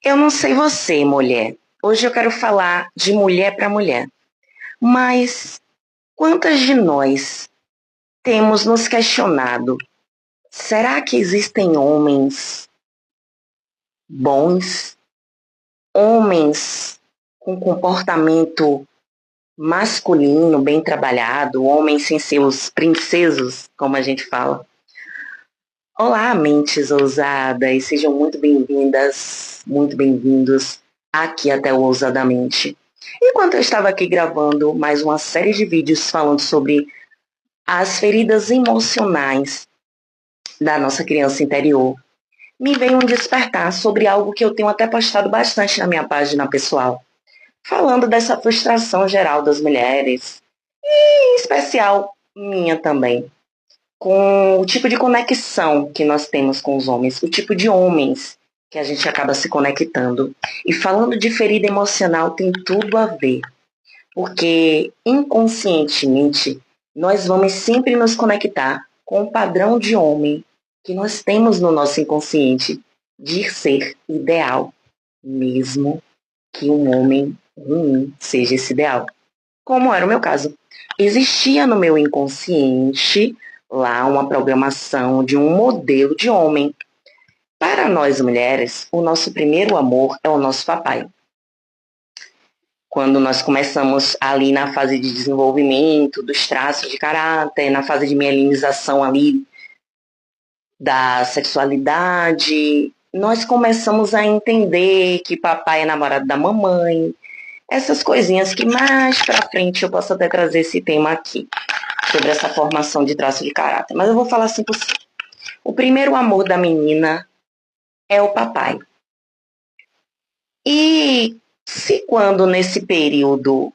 Eu não sei você, mulher. Hoje eu quero falar de mulher para mulher. Mas quantas de nós temos nos questionado? Será que existem homens bons? Homens com comportamento masculino, bem trabalhado? Homens sem seus princesos, como a gente fala? Olá, mentes ousadas, sejam muito bem-vindas, muito bem-vindos aqui até o Ousadamente. Enquanto eu estava aqui gravando mais uma série de vídeos falando sobre as feridas emocionais da nossa criança interior, me veio um despertar sobre algo que eu tenho até postado bastante na minha página pessoal, falando dessa frustração geral das mulheres, e em especial minha também, com o tipo de conexão que nós temos com os homens, o tipo de homens que a gente acaba se conectando. E falando de ferida emocional, tem tudo a ver, porque inconscientemente nós vamos sempre nos conectar com o padrão de homem que nós temos no nosso inconsciente de ser ideal, mesmo que um homem ruim seja esse ideal. Como era o meu caso. Existia no meu inconsciente lá uma programação de um modelo de homem. Para nós mulheres, o nosso primeiro amor é o nosso papai. Quando nós começamos ali na fase de desenvolvimento dos traços de caráter, na fase de mielinização ali da sexualidade, nós começamos a entender que papai é namorado da mamãe, essas coisinhas que mais pra frente eu posso até trazer esse tema aqui, sobre essa formação de traço de caráter. Mas eu vou falar assim por cima. O primeiro amor da menina é o papai. E se quando nesse período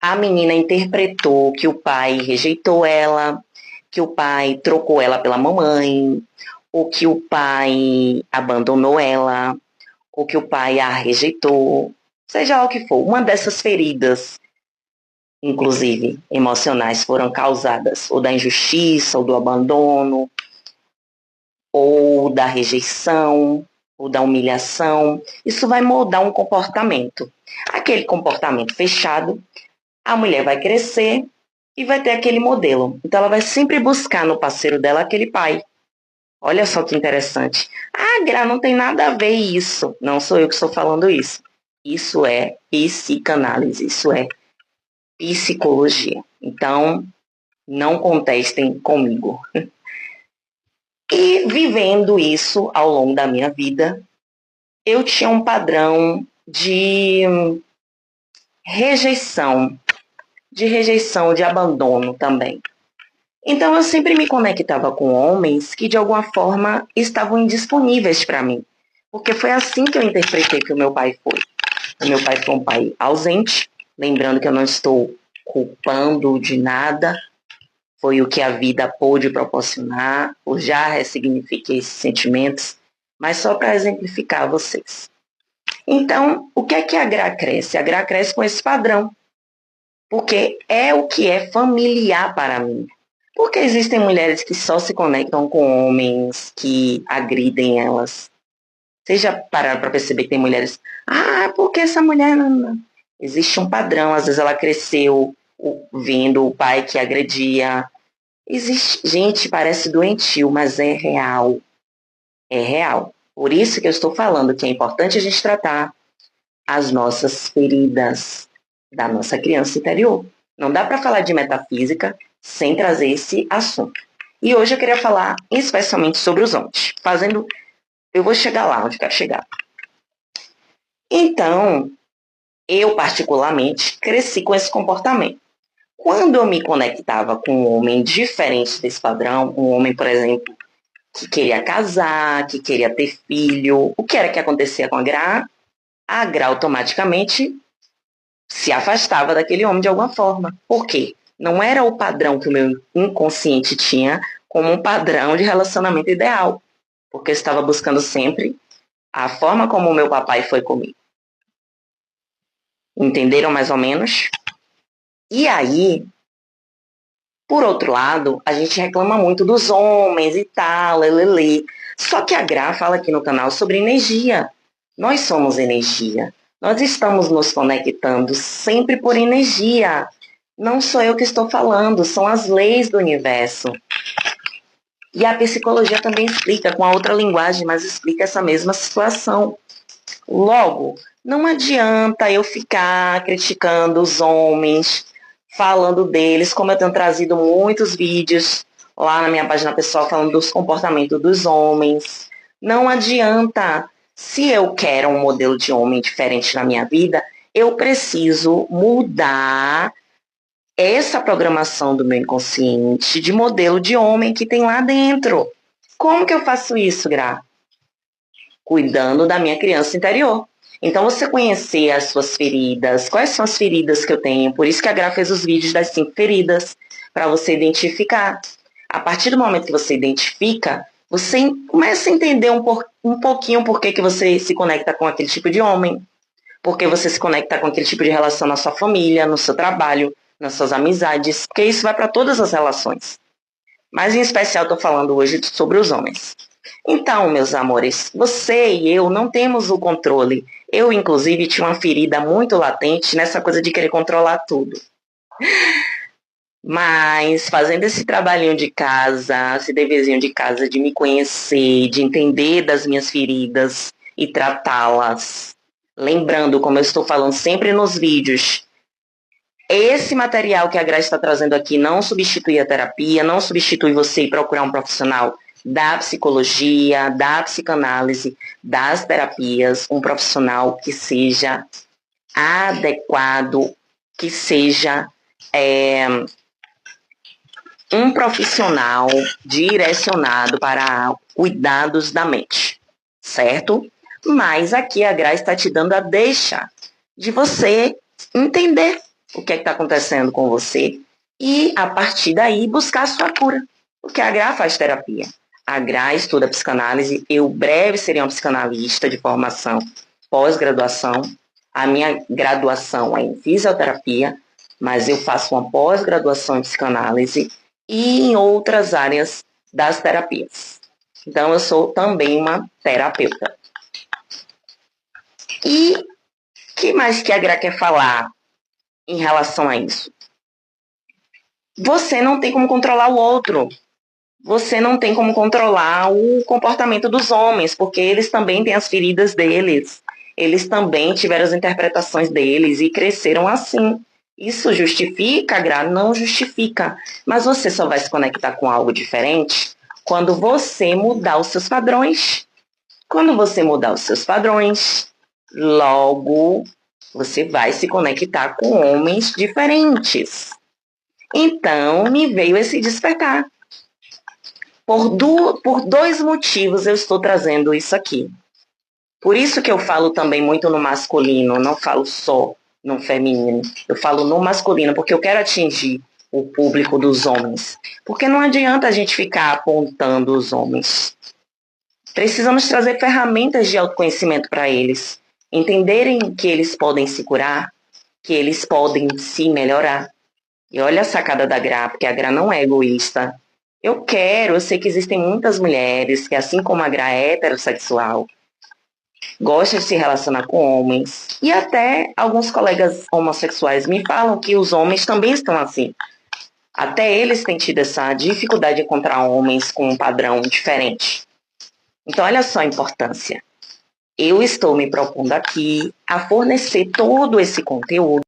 a menina interpretou que o pai rejeitou ela, que o pai trocou ela pela mamãe, ou que o pai abandonou ela, ou que o pai a rejeitou, seja lá o que for, uma dessas feridas, inclusive emocionais, foram causadas ou da injustiça, ou do abandono, ou da rejeição, ou da humilhação. Isso vai moldar um comportamento. Aquele comportamento fechado, a mulher vai crescer e vai ter aquele modelo. Então ela vai sempre buscar no parceiro dela aquele pai. Olha só que interessante. Ah, Gra, não tem nada a ver isso. Não sou eu que estou falando isso. Isso é psicanálise, isso é psicologia. Então, não contestem comigo. E vivendo isso ao longo da minha vida, eu tinha um padrão rejeição, de rejeição, de abandono também. Então eu sempre me conectava com homens que de alguma forma estavam indisponíveis para mim. Porque foi assim que eu interpretei que o meu pai foi. O meu pai foi um pai ausente, lembrando que eu não estou culpando de nada, foi o que a vida pôde proporcionar, eu já ressignifiquei esses sentimentos, mas só para exemplificar a vocês. Então, o que é que a Gra cresce? A Gra cresce com esse padrão, porque é o que é familiar para mim. Porque existem mulheres que só se conectam com homens que agridem elas. Vocês já pararam para perceber que tem mulheres... Ah, porque essa mulher não... Existe um padrão, às vezes ela cresceu vendo o pai que agredia. Existe... Gente, parece doentio, mas é real. É real. Por isso que eu estou falando que é importante a gente tratar as nossas feridas da nossa criança interior. Não dá para falar de metafísica sem trazer esse assunto. E hoje eu queria falar especialmente sobre os homens. Eu vou chegar lá onde eu quero chegar. Então, eu particularmente cresci com esse comportamento. Quando eu me conectava com um homem diferente desse padrão, um homem, por exemplo, que queria casar, que queria ter filho, o que era que acontecia com a Gra? A Gra automaticamente se afastava daquele homem de alguma forma. Por quê? Não era o padrão que o meu inconsciente tinha como um padrão de relacionamento ideal. Porque eu estava buscando sempre a forma como o meu papai foi comigo. Entenderam mais ou menos? E aí, por outro lado, a gente reclama muito dos homens e tal, lelele. Só que a Gra fala aqui no canal sobre energia. Nós somos energia. Nós estamos nos conectando sempre por energia. Não sou eu que estou falando, são as leis do universo. E a psicologia também explica, com a outra linguagem, mas explica essa mesma situação. Logo, não adianta eu ficar criticando os homens, falando deles, como eu tenho trazido muitos vídeos lá na minha página pessoal falando dos comportamentos dos homens. Não adianta. Se eu quero um modelo de homem diferente na minha vida, eu preciso mudar essa programação do meu inconsciente de modelo de homem que tem lá dentro. Como que eu faço isso, Gra? Cuidando da minha criança interior. Então, você conhecer as suas feridas, quais são as feridas que eu tenho, por isso que a Gra fez os vídeos das 5 feridas, para você identificar. A partir do momento que você identifica, você começa a entender um pouquinho por que você se conecta com aquele tipo de homem, porque você se conecta com aquele tipo de relação na sua família, no seu trabalho, nas suas amizades, porque isso vai para todas as relações. Mas, em especial, estou falando hoje sobre os homens. Então, meus amores, você e eu não temos o controle. Eu, inclusive, tinha uma ferida muito latente nessa coisa de querer controlar tudo. Mas, fazendo esse trabalhinho de casa, esse deverzinho de casa, de me conhecer, de entender das minhas feridas e tratá-las, lembrando, como eu estou falando sempre nos vídeos, esse material que a Graça está trazendo aqui não substitui a terapia, não substitui você ir procurar um profissional da psicologia, da psicanálise, das terapias, um profissional que seja adequado, que seja um profissional direcionado para cuidados da mente, certo? Mas aqui a Graça está te dando a deixa de você entender o que está acontecendo com você e, a partir daí, buscar a sua cura. Porque a Gra faz terapia. A Gra estuda psicanálise. Eu breve seria uma psicanalista de formação pós-graduação. A minha graduação é em fisioterapia, mas eu faço uma pós-graduação em psicanálise e em outras áreas das terapias. Então, eu sou também uma terapeuta. E o que mais que a Gra quer falar em relação a isso? Você não tem como controlar o outro. Você não tem como controlar o comportamento dos homens, porque eles também têm as feridas deles. Eles também tiveram as interpretações deles e cresceram assim. Isso justifica, Gra? Não justifica. Mas você só vai se conectar com algo diferente quando você mudar os seus padrões. Quando você mudar os seus padrões, logo você vai se conectar com homens diferentes. Então, me veio esse despertar. Por 2 motivos eu estou trazendo isso aqui. Por isso que eu falo também muito no masculino, não falo só no feminino. Eu falo no masculino, porque eu quero atingir o público dos homens. Porque não adianta a gente ficar apontando os homens. Precisamos trazer ferramentas de autoconhecimento para eles. Entenderem que eles podem se curar, que eles podem se melhorar. E olha a sacada da Gra, porque a Gra não é egoísta. Eu sei que existem muitas mulheres que, assim como a Gra é heterossexual, gosta de se relacionar com homens. E até alguns colegas homossexuais me falam que os homens também estão assim. Até eles têm tido essa dificuldade de encontrar homens com um padrão diferente. Então, olha só a importância. Eu estou me propondo aqui a fornecer todo esse conteúdo.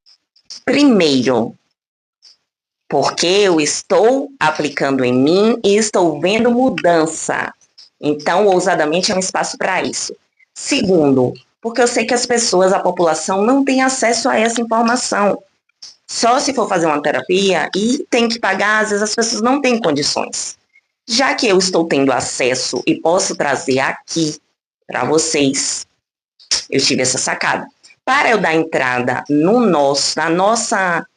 Primeiro, porque eu estou aplicando em mim e estou vendo mudança. Então, ousadamente é um espaço para isso. Segundo, porque eu sei que as pessoas, a população, não tem acesso a essa informação. Só se for fazer uma terapia e tem que pagar, às vezes as pessoas não têm condições. Já que eu estou tendo acesso e posso trazer aqui para vocês, eu tive essa sacada. Para eu dar entrada na nossa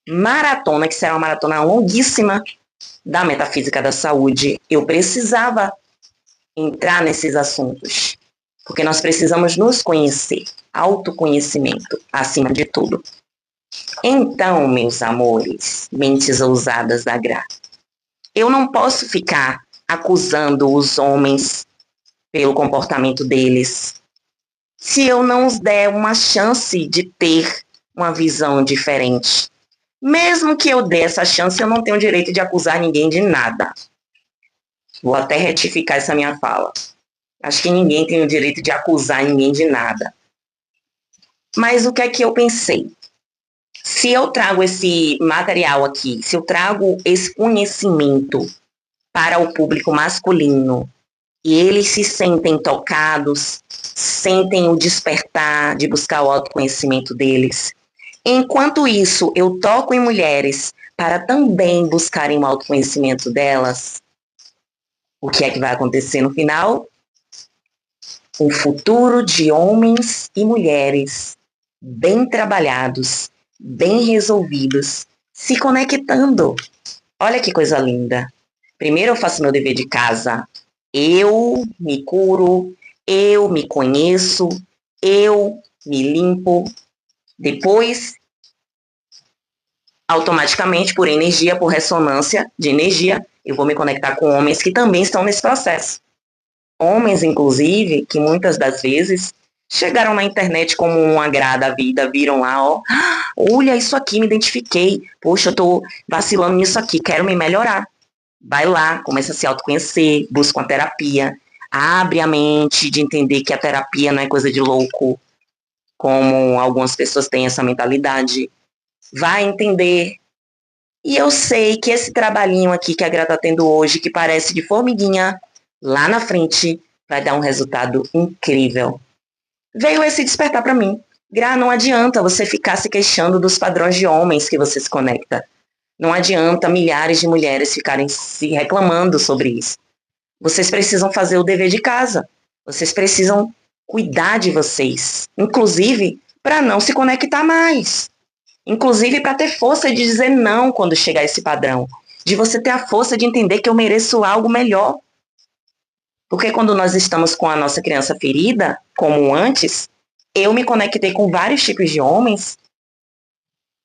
maratona, que será uma maratona longuíssima da metafísica da saúde, eu precisava entrar nesses assuntos, porque nós precisamos nos conhecer, autoconhecimento, acima de tudo. Então, meus amores, mentes ousadas da Gra, eu não posso ficar acusando os homens pelo comportamento deles, se eu não os der uma chance de ter uma visão diferente? Mesmo que eu dê essa chance, eu não tenho o direito de acusar ninguém de nada. Vou até retificar essa minha fala. Acho que ninguém tem o direito de acusar ninguém de nada. Mas o que é que eu pensei? Se eu trago esse material aqui, se eu trago esse conhecimento para o público masculino e eles se sentem tocados, sentem o despertar de buscar o autoconhecimento deles, enquanto isso eu toco em mulheres para também buscarem o autoconhecimento delas, o que é que vai acontecer no final? Um futuro de homens e mulheres bem trabalhados, bem resolvidos, se conectando. Olha que coisa linda. Primeiro eu faço meu dever de casa. Eu me curo, eu me conheço, eu me limpo. Depois, automaticamente, por energia, por ressonância de energia, eu vou me conectar com homens que também estão nesse processo. Homens, inclusive, que muitas das vezes chegaram na internet como um agrado à vida, viram lá, ó, olha isso aqui, me identifiquei, poxa, eu tô vacilando nisso aqui, quero me melhorar. Vai lá, começa a se autoconhecer, busca uma terapia, abre a mente de entender que a terapia não é coisa de louco, como algumas pessoas têm essa mentalidade. Vai entender. E eu sei que esse trabalhinho aqui que a Gra está tendo hoje, que parece de formiguinha, lá na frente vai dar um resultado incrível. Veio esse despertar para mim. Gra, não adianta você ficar se queixando dos padrões de homens que você se conecta. Não adianta milhares de mulheres ficarem se reclamando sobre isso. Vocês precisam fazer o dever de casa. Vocês precisam cuidar de vocês. Inclusive, para não se conectar mais. Inclusive, para ter força de dizer não quando chegar esse padrão. De você ter a força de entender que eu mereço algo melhor. Porque quando nós estamos com a nossa criança ferida, como antes, eu me conectei com vários tipos de homens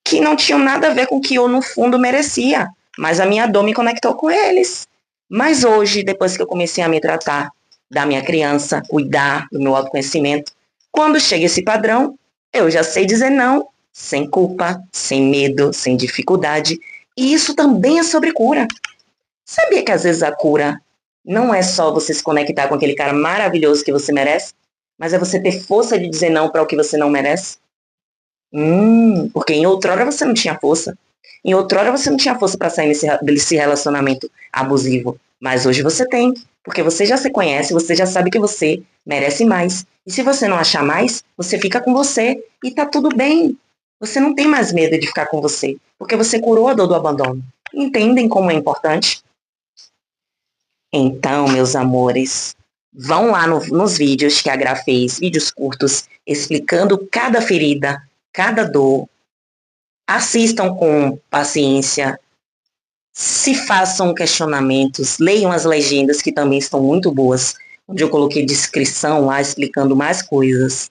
que não tinham nada a ver com o que eu, no fundo, merecia. Mas a minha dor me conectou com eles. Mas hoje, depois que eu comecei a me tratar da minha criança, cuidar do meu autoconhecimento, quando chega esse padrão, eu já sei dizer não, sem culpa, sem medo, sem dificuldade. E isso também é sobre cura. Sabia que às vezes a cura não é só você se conectar com aquele cara maravilhoso que você merece, mas é você ter força de dizer não para o que você não merece? Porque em outrora você não tinha força. Em outrora você não tinha força para sair desse relacionamento abusivo. Mas hoje você tem, porque você já se conhece, você já sabe que você merece mais. E se você não achar mais, você fica com você e tá tudo bem. Você não tem mais medo de ficar com você, porque você curou a dor do abandono. Entendem como é importante? Então, meus amores, vão lá nos vídeos que a Gra fez, vídeos curtos, explicando cada ferida, cada dor. Assistam com paciência, se façam questionamentos, leiam as legendas que também estão muito boas, onde eu coloquei descrição lá explicando mais coisas.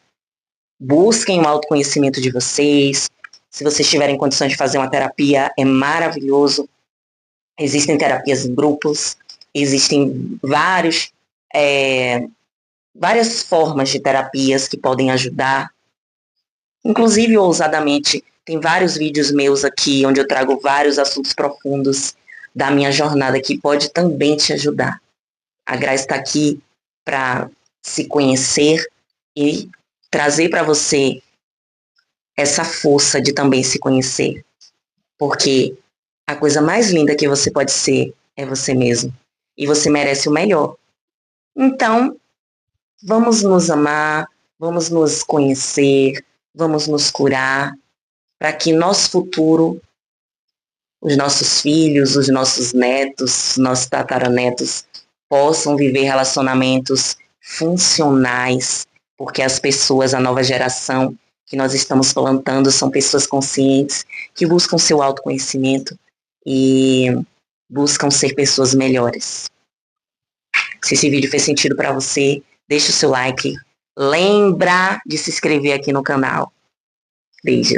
Busquem o autoconhecimento de vocês. Se vocês tiverem condições de fazer uma terapia, é maravilhoso. Existem terapias em grupos, existem várias formas de terapias que podem ajudar. Inclusive, ousadamente, tem vários vídeos meus aqui, onde eu trago vários assuntos profundos da minha jornada que pode também te ajudar. A Grace está aqui para se conhecer e trazer para você essa força de também se conhecer. Porque a coisa mais linda que você pode ser é você mesmo. E você merece o melhor. Então, vamos nos amar, vamos nos conhecer, vamos nos curar, para que nosso futuro, os nossos filhos, os nossos netos, nossos tataranetos, possam viver relacionamentos funcionais, porque as pessoas, a nova geração que nós estamos plantando, são pessoas conscientes, que buscam seu autoconhecimento e buscam ser pessoas melhores. Se esse vídeo fez sentido para você, deixa o seu like. Lembra de se inscrever aqui no canal. Beijo.